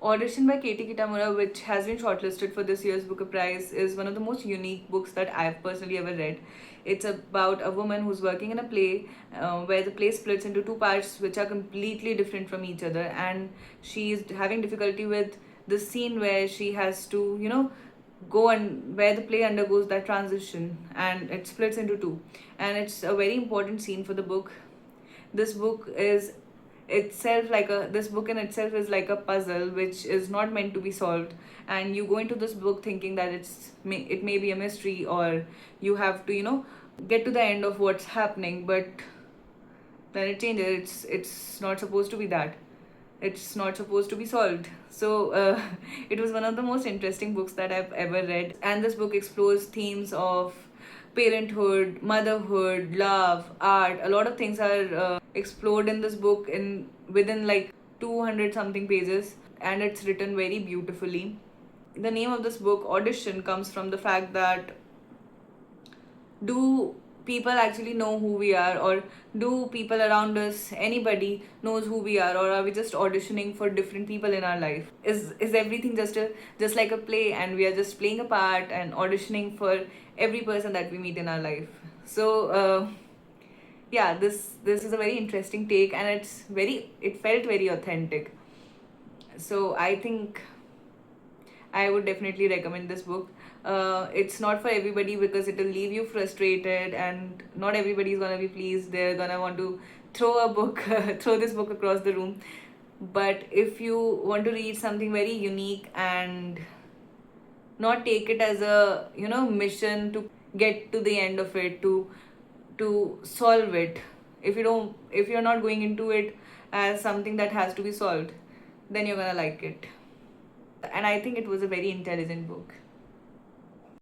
Audition by Katie Kitamura, which has been shortlisted for this year's Booker Prize, is one of the most unique books that I've personally ever read. It's about a woman who's working in a play where the play splits into two parts which are completely different from each other, and she's having difficulty with the scene where she has to, go and where the play undergoes that transition and it splits into two. And it's a very important scene for the book. This book is itself like a this book in itself is like a puzzle which is not meant to be solved, and you go into this book thinking that it may be a mystery, or you have to get to the end of what's happening, but then it changes. It's not supposed to be that. It's not supposed to be solved. So it was one of the most interesting books that I've ever read, and this book explores themes of parenthood, motherhood, love, art. A lot of things are explored in this book in within like 200 something pages, and it's written very beautifully. The name of this book, Audition, comes from the fact that, do people actually know who we are, or do people around us, anybody knows who we are, or are we just auditioning for different people in our life? Is everything just like a play, and we are just playing a part and auditioning for every person that we meet in our life? So yeah, this is a very interesting take, and it felt very authentic. So I think I would definitely recommend this book. It's not for everybody because it'll leave you frustrated, and not everybody's gonna be pleased. They're gonna want to throw a book, throw this book across the room. But if you want to read something very unique and not take it as a mission to get to the end of it, to solve it, if you're not going into it as something that has to be solved, then you're gonna like it. And I think it was a very intelligent book.